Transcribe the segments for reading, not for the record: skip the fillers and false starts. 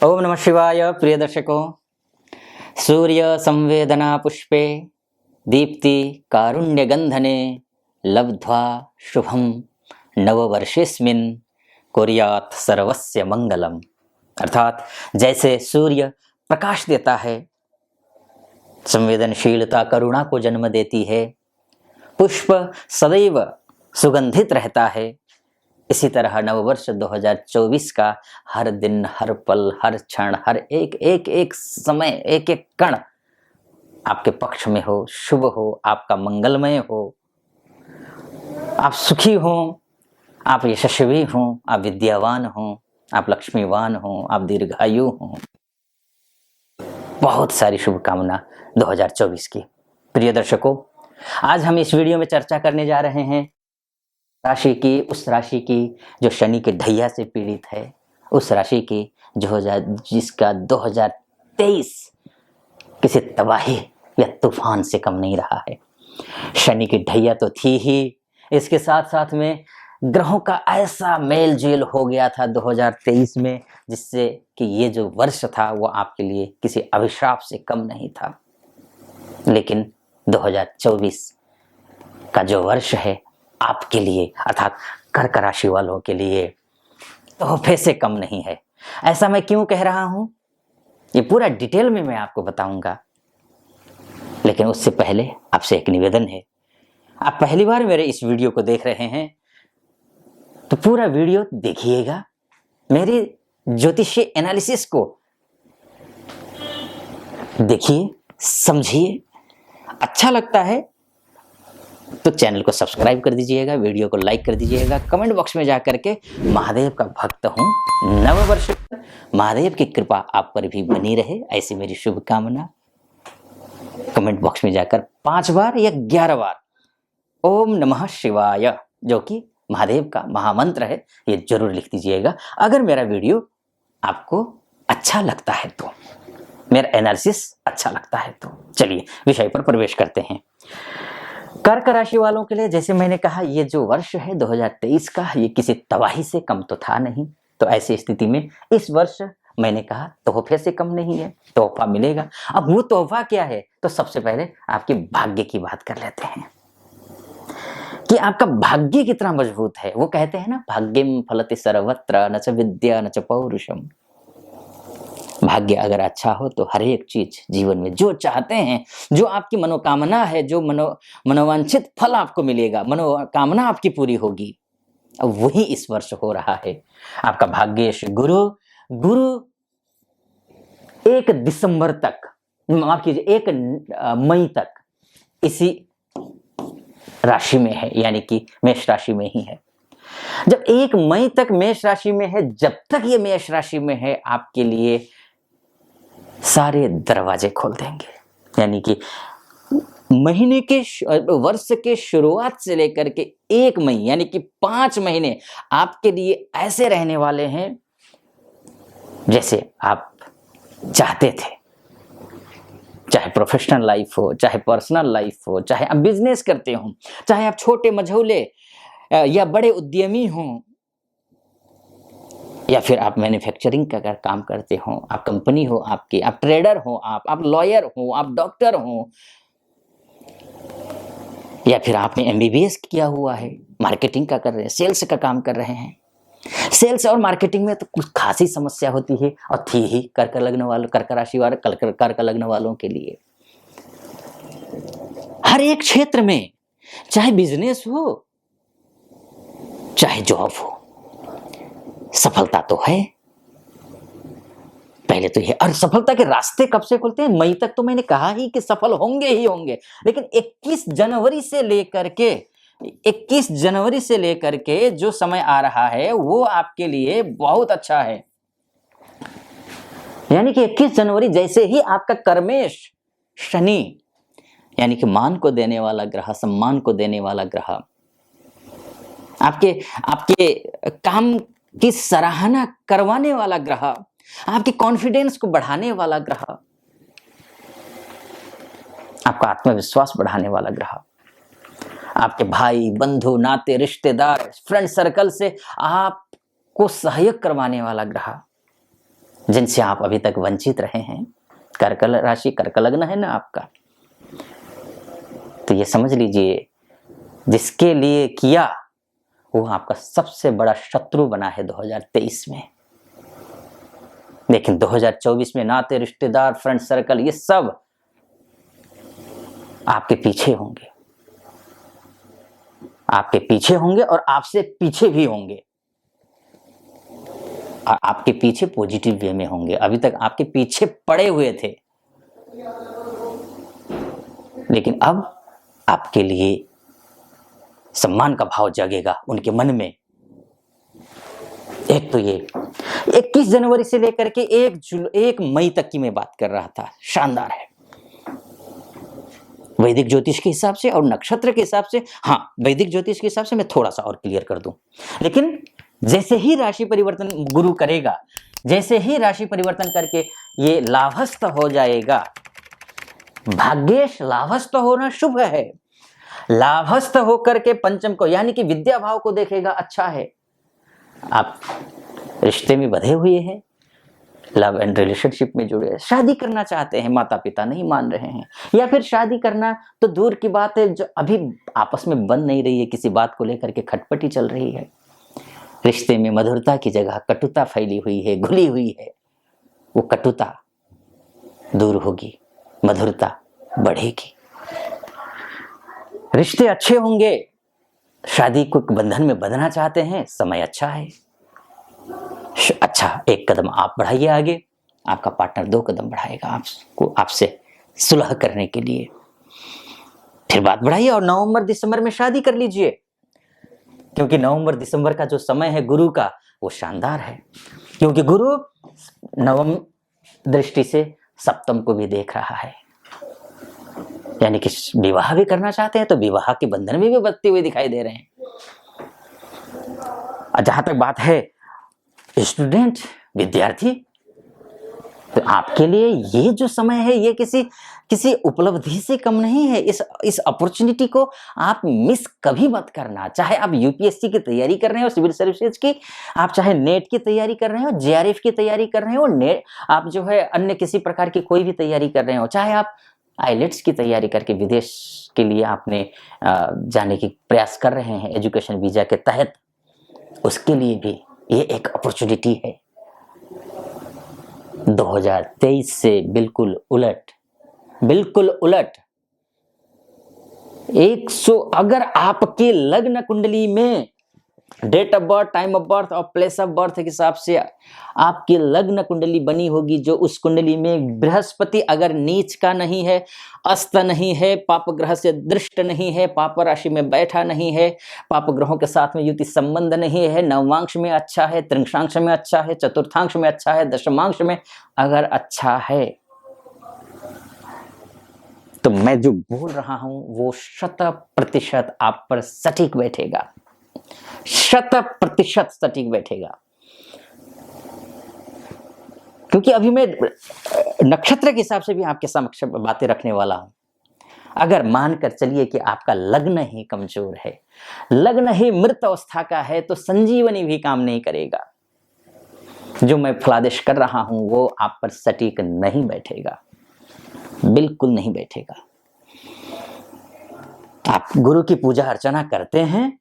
ओम नमः शिवाय। प्रिय दर्शकों, सूर्य संवेदना पुष्पे दीप्ति कारुण्य गंधने लब्ध्वा शुभम नववर्षेस्मिन् कुर्यात् सर्वस्य मंगलम। अर्थात जैसे सूर्य प्रकाश देता है, संवेदनशीलता करुणा को जन्म देती है, पुष्प सदैव सुगंधित रहता है, इसी तरह नववर्ष 2024 का हर दिन, हर पल, हर क्षण, हर एक समय, एक एक कण आपके पक्ष में हो, शुभ हो, आपका मंगलमय हो, आप सुखी हो, आप यशस्वी हो, आप विद्यावान हो, आप लक्ष्मीवान हो, आप दीर्घायु हो। बहुत सारी शुभकामना 2024 की। प्रिय दर्शकों, आज हम इस वीडियो में चर्चा करने जा रहे हैं राशि की, उस राशि की जो शनि के ढैया से पीड़ित है, उस राशि की जिसका 2023 किसी तबाही या तूफान से कम नहीं रहा है। शनि की ढैया तो थी ही, इसके साथ साथ में ग्रहों का ऐसा मेल जोल हो गया था 2023 में, जिससे कि ये जो वर्ष था वो आपके लिए किसी अभिशाप से कम नहीं था। लेकिन 2024 का जो वर्ष है आपके लिए, अर्थात कर्क राशि वालों के लिए तोहफे से कम नहीं है। ऐसा मैं क्यों कह रहा हूं, ये पूरा डिटेल में मैं आपको बताऊंगा। लेकिन उससे पहले आपसे एक निवेदन है, आप पहली बार मेरे इस वीडियो को देख रहे हैं तो पूरा वीडियो देखिएगा, मेरी ज्योतिषीय एनालिसिस को देखिए, समझिए। अच्छा लगता है तो चैनल को सब्सक्राइब कर दीजिएगा, वीडियो को लाइक कर दीजिएगा, कमेंट बॉक्स में जाकर के महादेव का भक्त हूँ, नववर्ष महादेव की कृपा आप पर भी बनी रहे, ऐसी मेरी शुभकामना। कमेंट बॉक्स में जाकर 5 बार या 11 बार ओम नमः शिवाय, जो कि महादेव का महामंत्र है, ये जरूर लिख दीजिएगा। अगर मेरा वीडियो आपको अच्छा लगता है तो, मेरा एनालिसिस अच्छा लगता है तो चलिए विषय पर प्रवेश करते हैं। कर्क राशि वालों के लिए, जैसे मैंने कहा, ये जो वर्ष है 2023 का, ये किसी तबाही से कम तो था नहीं। तो ऐसी स्थिति में इस वर्ष मैंने कहा तोहफे से कम नहीं है, तोहफा मिलेगा। अब वो तोहफा क्या है, तो सबसे पहले आपके भाग्य की बात कर लेते हैं कि आपका भाग्य कितना मजबूत है। वो कहते हैं ना, भाग्यम फलति सर्वत्र न च विद्या न च पौरुषम। भाग्य अगर अच्छा हो तो हर एक चीज जीवन में जो चाहते हैं, जो आपकी मनोकामना है, जो मनोवांछित फल आपको मिलेगा, मनोकामना आपकी पूरी होगी। अब वही इस वर्ष हो रहा है। आपका भाग्येश गुरु 1 दिसंबर तक, माफ कीजिए 1 मई तक इसी राशि में है, यानी कि मेष राशि में ही है। जब 1 मई तक मेष राशि में है, जब तक ये मेष राशि में है, आपके लिए सारे दरवाजे खोल देंगे। यानी कि महीने के वर्ष के शुरुआत से लेकर के 1 मई, यानी कि 5 महीने आपके लिए ऐसे रहने वाले हैं जैसे आप चाहते थे। चाहे प्रोफेशनल लाइफ हो, चाहे पर्सनल लाइफ हो, चाहे आप बिजनेस करते हो, चाहे आप छोटे मझौले या बड़े उद्यमी हो, या फिर आप मैन्युफैक्चरिंग का काम करते हो, आप कंपनी हो आपकी, आप ट्रेडर हो, आप लॉयर हो, आप डॉक्टर हो, या फिर आपने एमबीबीएस किया हुआ है, मार्केटिंग का कर रहे हैं, सेल्स का काम कर रहे हैं। सेल्स और मार्केटिंग में तो कुछ खासी समस्या होती है, और थी ही कर्क लग्न वालों, कर्क राशि वाले, कर्क लग्न वालों के लिए। हर एक क्षेत्र में, चाहे बिजनेस हो चाहे जॉब हो, सफलता तो है। पहले तो ये, और सफलता के रास्ते कब से खुलते हैं? मई तक तो मैंने कहा ही कि सफल होंगे ही होंगे। लेकिन 21 जनवरी से लेकर के जो समय आ रहा है वो आपके लिए बहुत अच्छा है। यानी कि 21 जनवरी जैसे ही आपका कर्मेश शनि, यानी कि मान को देने वाला ग्रह, सम्मान को देने वाला ग्रह, आपके काम की सराहना करवाने वाला ग्रह, आपके कॉन्फिडेंस को बढ़ाने वाला ग्रह, आपका आत्मविश्वास बढ़ाने वाला ग्रह, आपके भाई बंधु नाते रिश्तेदार फ्रेंड सर्कल से आपको सहयोग करवाने वाला ग्रह, जिनसे आप अभी तक वंचित रहे हैं। कर्क राशि, कर्क लग्न है ना आपका, तो ये समझ लीजिए जिसके लिए किया वो आपका सबसे बड़ा शत्रु बना है 2023 में। लेकिन 2024 में नाते, रिश्तेदार, फ्रेंड सर्कल, ये सब आपके पीछे होंगे, आपके पीछे होंगे और आपसे पीछे भी होंगे। आपके पीछे पॉजिटिव वे में होंगे। अभी तक आपके पीछे पड़े हुए थे, लेकिन अब आपके लिए सम्मान का भाव जगेगा उनके मन में। एक तो ये 21 जनवरी से लेकर के 1 मई तक की मैं बात कर रहा था, शानदार है वैदिक ज्योतिष के हिसाब से और नक्षत्र के हिसाब से। हाँ, वैदिक ज्योतिष के हिसाब से मैं थोड़ा सा और क्लियर कर दूं, लेकिन जैसे ही राशि परिवर्तन गुरु करेगा, जैसे ही राशि परिवर्तन करके ये लाभस्थ हो जाएगा, भाग्येश लाभस्थ होना शुभ है। लाभस्थ होकर के पंचम को यानी कि विद्या भाव को देखेगा, अच्छा है। आप रिश्ते में बंधे हुए हैं, लव एंड रिलेशनशिप में जुड़े, शादी करना चाहते हैं, माता पिता नहीं मान रहे हैं, या फिर शादी करना तो दूर की बात है, जो अभी आपस में बन नहीं रही है, किसी बात को लेकर के खटपटी चल रही है। रिश्ते में मधुरता की जगह कटुता फैली हुई है, घुली हुई है। वो कटुता दूर होगी, मधुरता बढ़ेगी, रिश्ते अच्छे होंगे। शादी को बंधन में बंधना चाहते हैं, समय अच्छा है। अच्छा, 1 कदम आप बढ़ाइए आगे, आपका पार्टनर 2 कदम बढ़ाएगा आपको, आपसे सुलह करने के लिए। फिर बात बढ़ाइए और नवंबर दिसंबर में शादी कर लीजिए, क्योंकि नवंबर दिसंबर का जो समय है गुरु का वो शानदार है, क्योंकि गुरु नवम दृष्टि से सप्तम को भी देख रहा है। यानी कि विवाह भी करना चाहते हैं तो विवाह के बंधन में भी बंधते हुए दिखाई दे रहे हैं। जहां तक बात है स्टूडेंट, विद्यार्थी, तो आपके लिए ये जो समय है ये किसी उपलब्धि से कम नहीं है। इस अपॉर्चुनिटी को आप मिस कभी मत करना। चाहे आप यूपीएससी की तैयारी कर रहे हो, सिविल सर्विसेज की, आप चाहे नेट की तैयारी कर रहे हो, जेआरएफ की तैयारी कर रहे हो, नेट आप जो है अन्य किसी प्रकार की कोई भी तैयारी कर रहे हो, चाहे आप आईलेट्स की तैयारी करके विदेश के लिए आपने जाने की प्रयास कर रहे हैं एजुकेशन वीजा के तहत, उसके लिए भी ये एक अपॉर्चुनिटी है। 2023 से बिल्कुल उलट 100, अगर आपके लग्न कुंडली में date of birth, time of birth और प्लेस ऑफ बर्थ के हिसाब से आपकी लग्न कुंडली बनी होगी, जो उस कुंडली में बृहस्पति अगर नीच का नहीं है, अस्त नहीं है, पाप ग्रह से दृष्ट नहीं है, पाप राशि में बैठा नहीं है, पाप ग्रहों के साथ में युति संबंध नहीं है, नवांश में अच्छा है, त्रिंशांश में अच्छा है, चतुर्थांश में अच्छा है, दशमांश में अगर अच्छा है, तो मैं जो बोल रहा हूं वो 100% आप पर सटीक बैठेगा, 100% सटीक बैठेगा। क्योंकि अभी मैं नक्षत्र के हिसाब से भी आपके समक्ष बातें रखने वाला हूं। अगर मानकर चलिए कि आपका लग्न ही कमजोर है, लग्न ही मृत अवस्था का है, तो संजीवनी भी काम नहीं करेगा। जो मैं फलादेश कर रहा हूं वो आप पर सटीक नहीं बैठेगा, बिल्कुल नहीं बैठेगा। आप गुरु की पूजा अर्चना करते हैं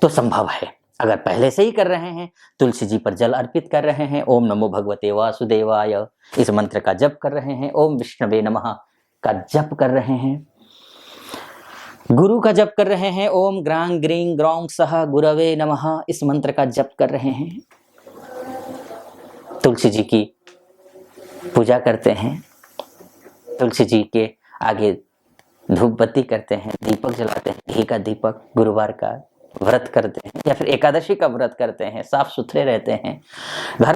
तो संभव है। अगर पहले से ही कर रहे हैं, तुलसी जी पर जल अर्पित कर रहे हैं, ओम नमो भगवते वासुदेवाय इस मंत्र का जप कर रहे हैं, ओम विष्णवे नमः का जप कर रहे हैं, गुरु का जप कर रहे हैं, ओम ग्रांग ग्रीं ग्रौंग सह गुरवे नमः इस मंत्र का जप कर रहे हैं, तुलसी जी की पूजा करते हैं, तुलसी जी के आगे धूप बत्ती करते हैं, दीपक जलाते हैं, घी का दीपक, गुरुवार का व्रत करते हैं या फिर एकादशी का व्रत करते हैं, साफ सुथरे रहते हैं, घर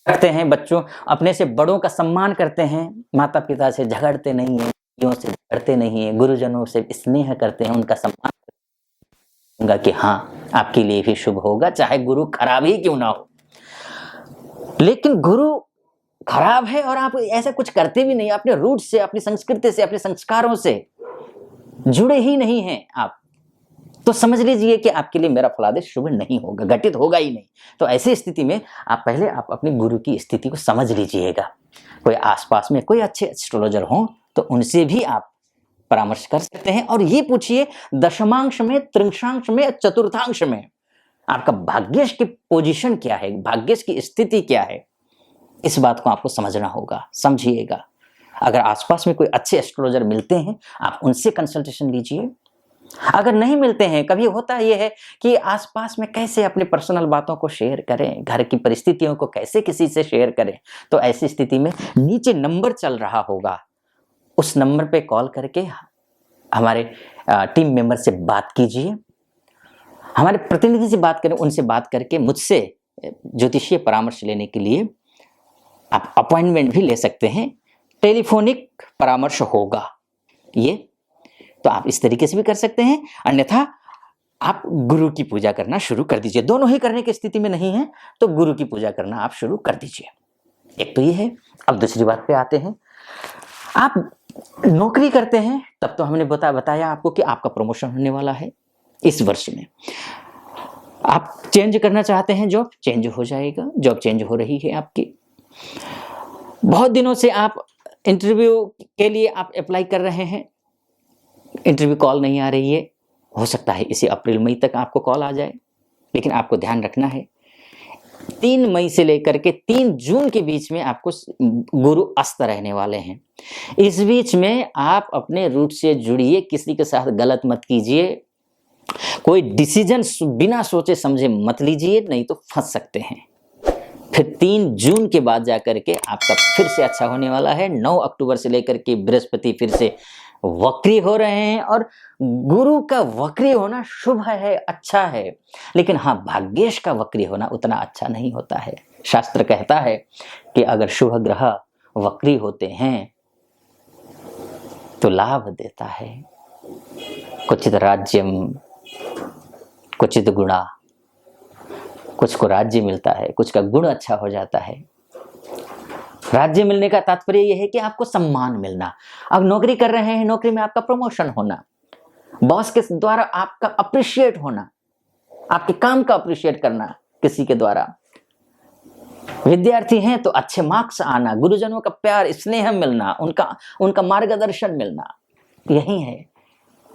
रखते हैं, बच्चों अपने से बड़ों का सम्मान करते हैं, माता पिता से झगड़ते नहीं है, से झगड़ते नहीं है, गुरुजनों से स्नेह करते हैं, उनका सम्मान करूंगा कि हाँ आपके लिए भी शुभ होगा, चाहे गुरु खराब ही क्यों ना हो। लेकिन गुरु खराब है और आप ऐसा कुछ करते भी नहीं, अपने रूट से, अपनी संस्कृति से, अपने संस्कारों से जुड़े ही नहीं हैं आप, तो समझ लीजिए कि आपके लिए मेरा फलादेश शुभ नहीं होगा, घटित होगा ही नहीं। तो ऐसी स्थिति में आप पहले अपने गुरु की स्थिति को समझ लीजिएगा। कोई आसपास में कोई अच्छे एस्ट्रोलॉजर हो तो उनसे भी आप परामर्श कर सकते हैं और ये पूछिए दशमांश में, त्रिंशांश में, चतुर्थांश में आपका भाग्येश की पोजीशन क्या है, भाग्येश की स्थिति क्या है। इस बात को आपको समझना होगा, समझिएगा। अगर आसपास में कोई अच्छे एस्ट्रोलॉजर मिलते हैं आप उनसे कंसल्टेशन लीजिए। अगर नहीं मिलते हैं, कभी होता यह है कि आसपास में कैसे अपने पर्सनल बातों को शेयर करें, घर की परिस्थितियों को कैसे किसी से शेयर करें, तो ऐसी स्थिति में नीचे नंबर चल रहा होगा, उस नंबर पे कॉल करके हमारे टीम मेंबर से बात कीजिए, हमारे प्रतिनिधि से बात करें, उनसे बात करके मुझसे ज्योतिषीय परामर्श लेने के लिए आप अपॉइंटमेंट भी ले सकते हैं। टेलीफोनिक परामर्श होगा ये, तो आप इस तरीके से भी कर सकते हैं। अन्यथा आप गुरु की पूजा करना शुरू कर दीजिए। दोनों ही करने की स्थिति में नहीं है तो गुरु की पूजा करना आप शुरू कर दीजिए। एक तो ये है। अब दूसरी बात पे आते हैं। आप नौकरी करते हैं तब तो हमने बताया आपको कि आपका प्रमोशन होने वाला है इस वर्ष में। आप चेंज करना चाहते हैं, जॉब चेंज हो जाएगा, जॉब चेंज हो रही है आपकी। बहुत दिनों से आप इंटरव्यू के लिए आप अप्लाई कर रहे हैं, इंटरव्यू कॉल नहीं आ रही है, हो सकता है इसी अप्रैल मई तक आपको कॉल आ जाए। लेकिन आपको ध्यान रखना है 3 मई से लेकर के 3 जून के बीच में आपको गुरु अस्त रहने वाले हैं। इस बीच में आप अपने रूट से जुड़िए, किसी के साथ गलत मत कीजिए, कोई डिसीजन बिना सोचे समझे मत लीजिए, नहीं तो फंस सकते हैं। फिर 3 जून के बाद जाकर के आपका फिर से अच्छा होने वाला है। 9 अक्टूबर से लेकर के बृहस्पति फिर से वक्री हो रहे हैं और गुरु का वक्री होना शुभ है, अच्छा है। लेकिन हाँ, भाग्येश का वक्री होना उतना अच्छा नहीं होता है। शास्त्र कहता है कि अगर शुभ ग्रह वक्री होते हैं तो लाभ देता है, क्वचित राज्यम क्वचित गुणा, कुछ को राज्य मिलता है, कुछ का गुण अच्छा हो जाता है। राज्य मिलने का तात्पर्य यह है कि आपको सम्मान मिलना। अब नौकरी कर रहे हैं, नौकरी में आपका प्रमोशन होना, बॉस के द्वारा आपका अप्रिशिएट होना, आपके काम का अप्रिशिएट करना किसी के द्वारा। विद्यार्थी हैं तो अच्छे मार्क्स आना, गुरुजनों का प्यार स्नेह मिलना, उनका मार्गदर्शन मिलना, यही है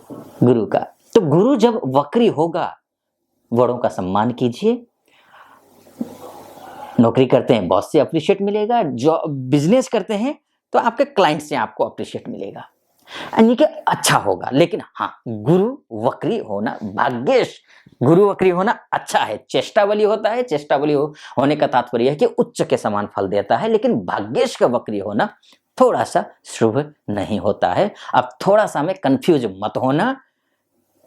गुरु का। तो गुरु जब वक्री होगा, बड़ों का सम्मान कीजिए। नौकरी करते हैं बॉस से अप्रिशिएट मिलेगा, जो बिजनेस करते हैं तो आपके क्लाइंट से आपको अप्रिशिएट मिलेगा, यानी कि अच्छा होगा। लेकिन हाँ, गुरु वक्री होना, भाग्येश गुरु वक्री होना अच्छा है। चेष्टावली होता है, चेष्टावली होने का तात्पर्य है कि उच्च के समान फल देता है। लेकिन भाग्येश का वक्री होना थोड़ा सा शुभ नहीं होता है। अब थोड़ा सा में कंफ्यूज मत होना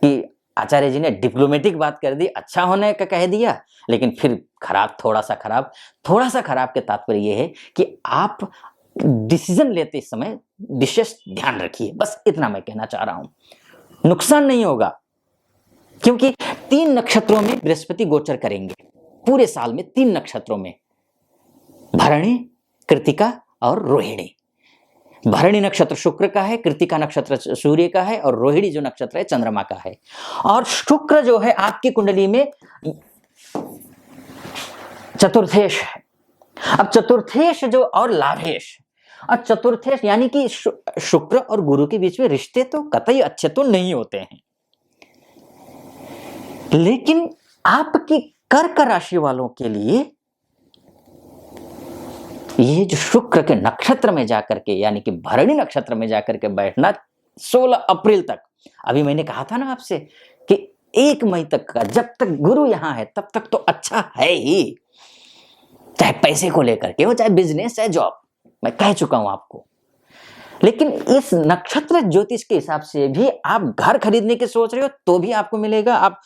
कि आचार्य जी ने डिप्लोमेटिक बात कर दी, अच्छा होने का कह दिया, लेकिन फिर खराब, थोड़ा सा खराब के तात्पर्य यह है कि आप डिसीजन लेते समय विशेष ध्यान रखिए। बस इतना मैं कहना चाह रहा हूं। नुकसान नहीं होगा, क्योंकि 3 नक्षत्रों में बृहस्पति गोचर करेंगे पूरे साल में। 3 नक्षत्रों में, भरणी, कृतिका और रोहिणी। भरणी नक्षत्र शुक्र का है, कृतिका नक्षत्र सूर्य का है और रोहिणी जो नक्षत्र है चंद्रमा का है। और शुक्र जो है आपकी कुंडली में चतुर्थेश है। अब चतुर्थेश जो और लाभेश, और चतुर्थेश यानी कि शुक्र और गुरु के बीच में रिश्ते तो कतई अच्छे तो नहीं होते हैं। लेकिन आपकी कर्क राशि वालों के लिए ये जो शुक्र के नक्षत्र में जाकर के, यानी कि भरणी नक्षत्र में जाकर के बैठना 16 अप्रैल तक, अभी मैंने कहा था ना आपसे कि 1 मई तक का, जब तक गुरु यहां है तब तक तो अच्छा है ही, चाहे पैसे को लेकर के हो, चाहे बिजनेस, चाहे जॉब, मैं कह चुका हूं आपको। लेकिन इस नक्षत्र ज्योतिष के हिसाब से भी आप घर खरीदने की सोच रहे हो तो भी आपको मिलेगा। आप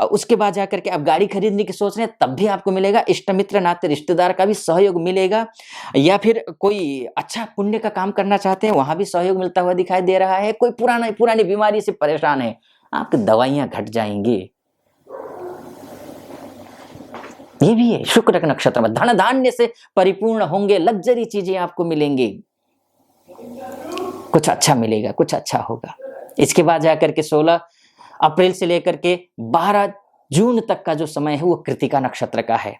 उसके बाद जाकर के आप गाड़ी खरीदने की सोच रहे हैं तब भी आपको मिलेगा। इष्ट मित्र नाते रिश्तेदार का भी सहयोग मिलेगा, या फिर कोई अच्छा पुण्य का काम करना चाहते हैं वहां भी सहयोग मिलता हुआ दिखाई दे रहा है। कोई पुरानी बीमारी से परेशान है, आपकी दवाइयां घट जाएंगी। ये भी है शुक्र के नक्षत्र में। धन धान्य से परिपूर्ण होंगे, लग्जरी चीजें आपको मिलेंगी, कुछ अच्छा मिलेगा, कुछ अच्छा होगा। इसके बाद जाकर के 16 अप्रैल से लेकर के 12 जून तक का जो समय है वो कृतिका नक्षत्र का है।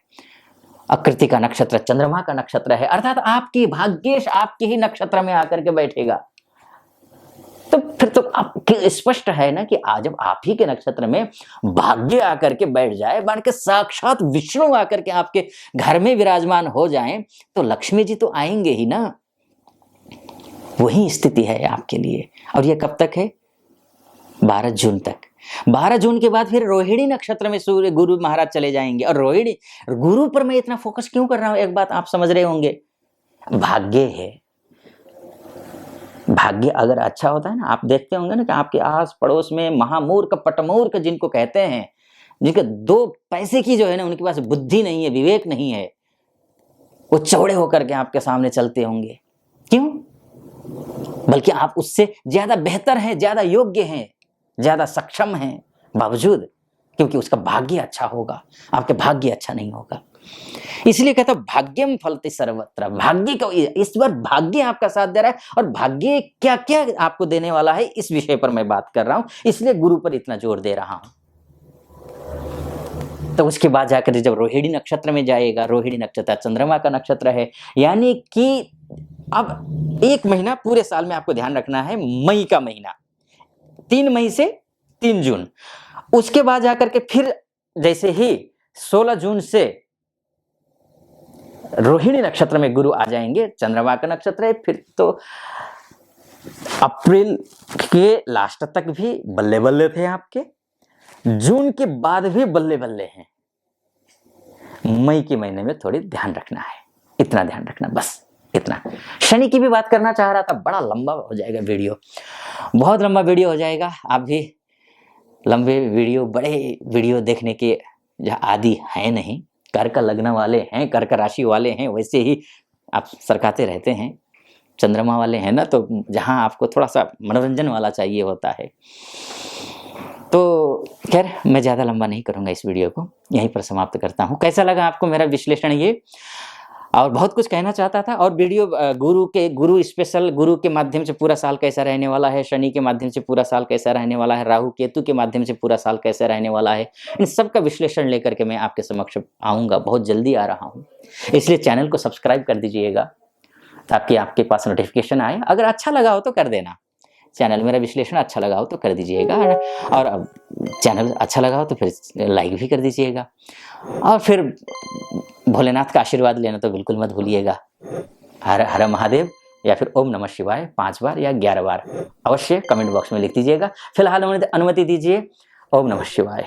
कृतिका नक्षत्र चंद्रमा का नक्षत्र है, अर्थात आपकी भाग्येश आपके ही नक्षत्र में आकर के बैठेगा। तो फिर तो आप स्पष्ट है ना कि आज जब आप ही के नक्षत्र में भाग्य आकर के बैठ जाए, मान के साक्षात विष्णु आकर के आपके घर में विराजमान हो जाएं, तो लक्ष्मी जी तो आएंगे ही ना। वही स्थिति है आपके लिए। और ये कब तक है? 12 जून तक। 12 जून के बाद फिर रोहिणी नक्षत्र में सूर्य गुरु महाराज चले जाएंगे। और रोहिणी गुरु पर मैं इतना फोकस क्यों कर रहा हूं, एक बात आप समझ रहे होंगे, भाग्य है। भाग्य अगर अच्छा होता है ना, आप देखते होंगे ना कि आपके आस पड़ोस में महामूर्ख पटमूर्ख जिनको कहते हैं, जिनके 2 पैसे की जो है ना उनके पास बुद्धि नहीं है, विवेक नहीं है, वो चौड़े होकर के आपके सामने चलते होंगे। क्यों? बल्कि आप उससे ज्यादा बेहतर हैं, ज्यादा योग्य हैं, ज्यादा सक्षम हैं, बावजूद क्योंकि उसका भाग्य अच्छा होगा, आपके भाग्य अच्छा नहीं होगा। इसलिए कहता हूं भाग्यम फलति सर्वत्र। भाग्य का इस बार भाग्य आपका साथ दे रहा है, और भाग्य क्या क्या आपको देने वाला है इस विषय पर मैं बात कर रहा हूं, इसलिए गुरु पर इतना जोर दे रहा हूं। तो उसके बाद जाकर जब रोहिणी नक्षत्र में जाएगा, रोहिणी नक्षत्र चंद्रमा का नक्षत्र है, यानी कि अब 1 महीना पूरे साल में आपको ध्यान रखना है, मई का महीना 3 मई से 3 जून। उसके बाद जाकर के फिर जैसे ही 16 जून से रोहिणी नक्षत्र में गुरु आ जाएंगे, चंद्रमा का नक्षत्र है, फिर तो अप्रैल के लास्ट तक भी बल्ले बल्ले थे आपके, जून के बाद भी बल्ले बल्ले हैं, मई के महीने में थोड़ी ध्यान रखना है, इतना ध्यान रखना, बस इतना। शनि की भी बात करना चाह रहा था, बड़ा लंबा हो जाएगा वीडियो, बहुत लंबा वीडियो हो जाएगा। आप भी लंबे वीडियो, बड़े वीडियो देखने के आदि हैं नहीं, कर्क लग्न वाले हैं, कर्क राशि वाले हैं, वैसे ही आप सरकाते रहते हैं, चंद्रमा वाले हैं ना, तो जहां आपको थोड़ा सा मनोरंजन वाला चाहिए होता है। तो खैर मैं ज़्यादा लंबा नहीं करूंगा, इस वीडियो को यहीं पर समाप्त करता हूं। कैसा लगा आपको मेरा विश्लेषण ये? और बहुत कुछ कहना चाहता था, और वीडियो गुरु स्पेशल, गुरु के माध्यम से पूरा साल कैसा रहने वाला है, शनि के माध्यम से पूरा साल कैसा रहने वाला है, राहु केतु के माध्यम से पूरा साल कैसा रहने वाला है, इन सब का विश्लेषण लेकर के मैं आपके समक्ष आऊँगा, बहुत जल्दी आ रहा हूँ। इसलिए चैनल को सब्सक्राइब कर दीजिएगा ताकि आपके पास नोटिफिकेशन आए। अगर अच्छा लगा हो तो कर देना, चैनल मेरा विश्लेषण अच्छा लगा हो तो कर दीजिएगा, और चैनल अच्छा लगा हो तो फिर लाइक भी कर दीजिएगा, और फिर भोलेनाथ का आशीर्वाद लेना तो बिल्कुल मत भूलिएगा। हर हर महादेव या फिर ओम नमः शिवाय 5 बार या 11 बार अवश्य कमेंट बॉक्स में लिख दीजिएगा। फिलहाल अनुमति दीजिए। ओम नमः शिवाय।